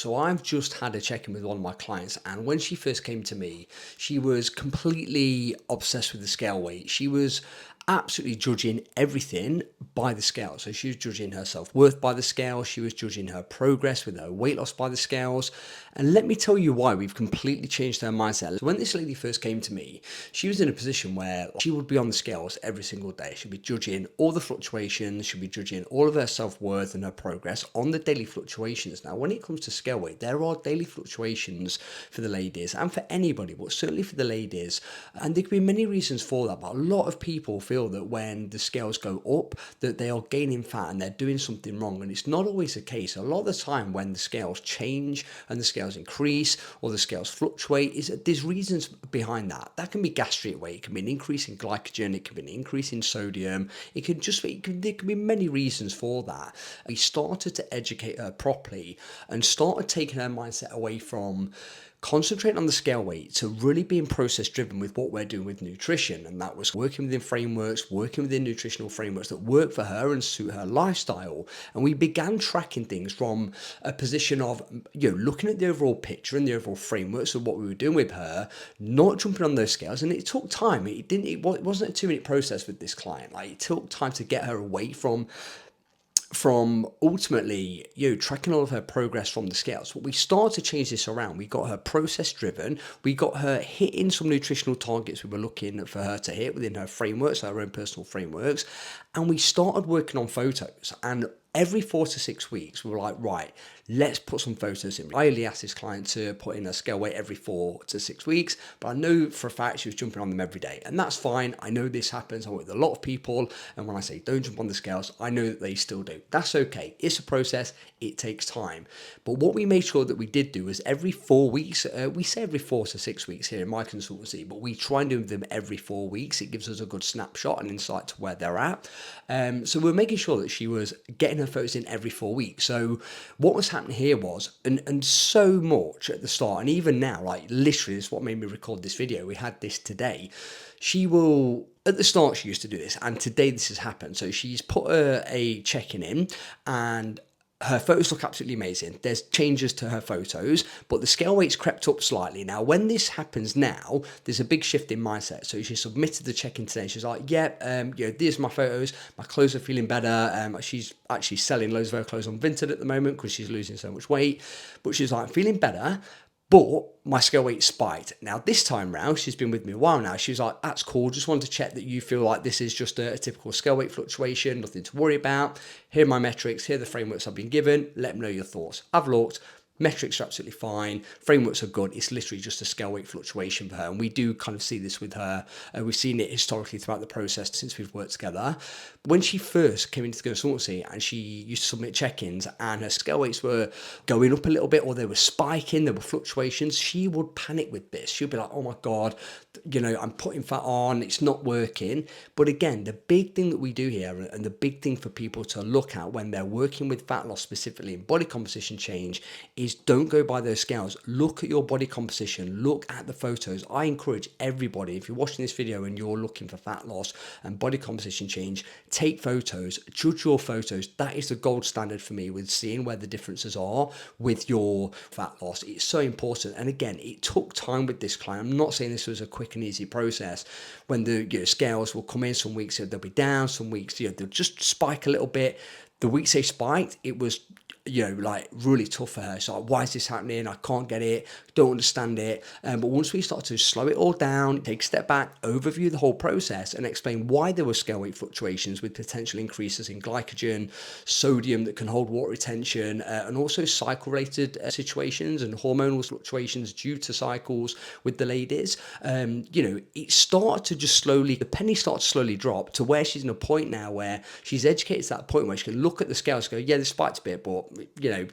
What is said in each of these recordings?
So I've just had a check-in with one of my clients, and when she first came to me, she was completely obsessed with the scale weight. She was absolutely judging everything by the scale. So she was judging her self-worth by the scale. She was judging her progress with her weight loss by the scales. And let me tell you why we've completely changed her mindset. So when this lady first came to me, she was in a position where she would be on the scales every single day. She'd be judging all the fluctuations. She'd be judging all of her self-worth and her progress on the daily fluctuations. Now, when it comes to scale weight, there are daily fluctuations for the ladies and for anybody, but certainly for the ladies. And there could be many reasons for that, but a lot of people feel that when the scales go up, that they are gaining fat and they're doing something wrong. And it's not always the case. A lot of the time when the scales change and the scales increase or the scales fluctuate, there's reasons behind that. That can be gastric weight, it can be an increase in glycogen, it can be an increase in sodium, there can be many reasons for that. We started to educate her properly and started taking her mindset away from concentrate on the scale weight to really being process driven with what we're doing with nutrition. And that was working within frameworks, working within nutritional frameworks that work for her and suit her lifestyle. And we began tracking things from a position of, looking at the overall picture and the overall frameworks of what we were doing with her, not jumping on those scales. And it took time. It wasn't a 2-minute process with this client. Like, it took time to get her away from ultimately, tracking all of her progress from the scales. But we started to change this around. We got her process driven. We got her hitting some nutritional targets we were looking for her to hit within her frameworks, her own personal frameworks. And we started working on photos. And every 4 to 6 weeks, we were like, right, let's put some photos in. I only asked this client to put in a scale weight every 4 to 6 weeks, but I know for a fact she was jumping on them every day. And that's fine. I know this happens. I work with a lot of people. And when I say don't jump on the scales, I know that they still do. That's okay. It's a process. It takes time. But what we made sure that we did do is every 4 weeks, we say every 4 to 6 weeks here in my consultancy, but we try and do them every 4 weeks. It gives us a good snapshot and insight to where they're at. So we're making sure that she was getting her photos in every 4 weeks. So what was happening here was, and so much at the start, and even now, like literally, this is what made me record this video. We had this today. She will, at the start, she used to do this, and today this has happened. So she's put a check-in in, and her photos look absolutely amazing. There's changes to her photos, but the scale weight's crept up slightly. Now, when this happens now, there's a big shift in mindset. So she submitted the check-in today. She's like, these are my photos. My clothes are feeling better. She's actually selling loads of her clothes on Vinted at the moment because she's losing so much weight. But she's like, feeling better. But my scale weight spiked. Now, this time round, she's been with me a while now. She was like, that's cool. Just wanted to check that you feel like this is just a typical scale weight fluctuation, nothing to worry about. Here are my metrics. Here are the frameworks I've been given. Let me know your thoughts. I've looked. Metrics are absolutely fine. Frameworks are good. It's literally just a scale weight fluctuation for her. And we do kind of see this with her. We've seen it historically throughout the process since we've worked together. When she first came into the consultancy and she used to submit check-ins and her scale weights were going up a little bit or they were spiking, there were fluctuations, she would panic with this. She'd be like, oh my God, I'm putting fat on, it's not working. But again, the big thing that we do here and the big thing for people to look at when they're working with fat loss, specifically in body composition change, is don't go by those scales. Look at your body composition, look at the photos. I encourage everybody, if you're watching this video and you're looking for fat loss and body composition change, take photos, judge your photos. That is the gold standard for me with seeing where the differences are with your fat loss. It's so important. And again, it took time with this client. I'm not saying this was a quick and easy process. When the scales will come in, some weeks they'll be down, some weeks they'll just spike a little bit. The weeks they spiked, it was really tough for her. So like, why is this happening? I can't get it, don't understand it. But once we start to slow it all down, take a step back, overview the whole process and explain why there were scale weight fluctuations with potential increases in glycogen, sodium that can hold water retention, and also cycle-related situations and hormonal fluctuations due to cycles with the ladies, it started to just the penny started to slowly drop to where she's in a point now where she's educated to that point where she can look at the scales and go, yeah, this spiked a bit, but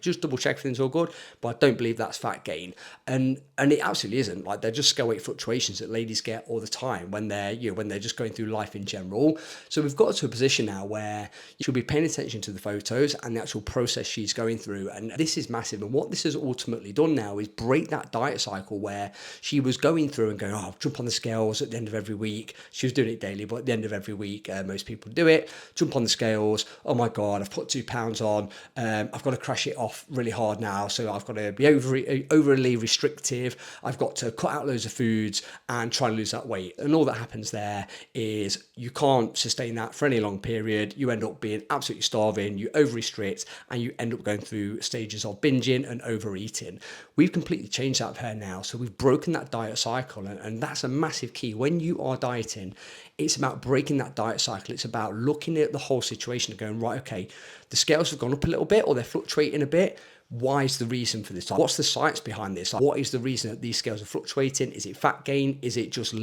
just double check everything's all good. But I don't believe that's fat gain. And it absolutely isn't. Like, they're just scale weight fluctuations that ladies get all the time when they're just going through life in general. So we've got to a position now where she'll be paying attention to the photos and the actual process she's going through. And this is massive. And what this has ultimately done now is break that diet cycle where she was going through and going, oh, I'll jump on the scales at the end of every week. She was doing it daily, but at the end of every week, most people do it. Jump on the scales. Oh my God, I've put 2 pounds on. I've got got to crash it off really hard now. So I've got to be overly restrictive. I've got to cut out loads of foods and try and lose that weight. And all that happens there is you can't sustain that for any long period. You end up being absolutely starving, you over restrict, and you end up going through stages of binging and overeating. We've completely changed that with her now. So we've broken that diet cycle, and that's a massive key. When you are dieting, it's about breaking that diet cycle. It's about looking at the whole situation and going, right, okay, the scales have gone up a little bit or they're fluctuating a bit. Why is the reason for this? What's the science behind this? What is the reason that these scales are fluctuating? Is it fat gain? Is it just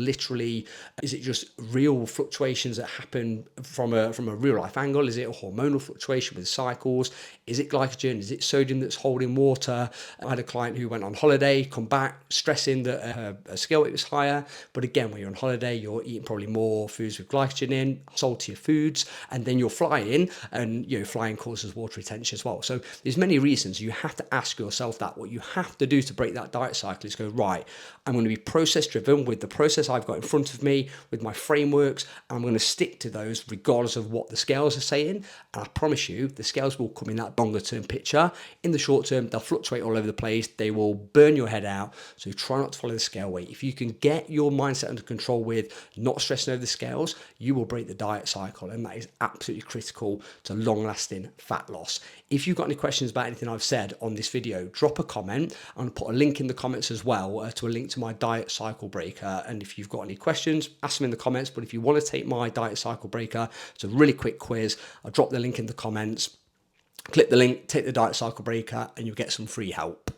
real fluctuations that happen from a real life angle? Is it a hormonal fluctuation with cycles? Is it glycogen? Is it sodium that's holding water? I had a client who went on holiday, come back stressing that her scale weight was higher. But again, when you're on holiday, you're eating probably more foods with glycogen in, saltier foods, and then you're flying, and flying causes water retention as well. So there's many reasons. You have to ask yourself that. What you have to do to break that diet cycle is go, right, I'm going to be process driven with the process I've got in front of me, with my frameworks, and I'm going to stick to those regardless of what the scales are saying. And I promise you, the scales will come in that longer term picture. In the short term, they'll fluctuate all over the place. They will burn your head out. So try not to follow the scale weight. If you can get your mindset under control with not stressing over the scales, you will break the diet cycle. And that is absolutely critical to long lasting fat loss. If you've got any questions about anything I've said on this video, drop a comment. I'm going to put a link in the comments as well to a link to my diet cycle breaker. And if you've got any questions, ask them in the comments. But if you want to take my diet cycle breaker, it's a really quick quiz. I'll drop the link in the comments. Click the link, take the diet cycle breaker, and you'll get some free help.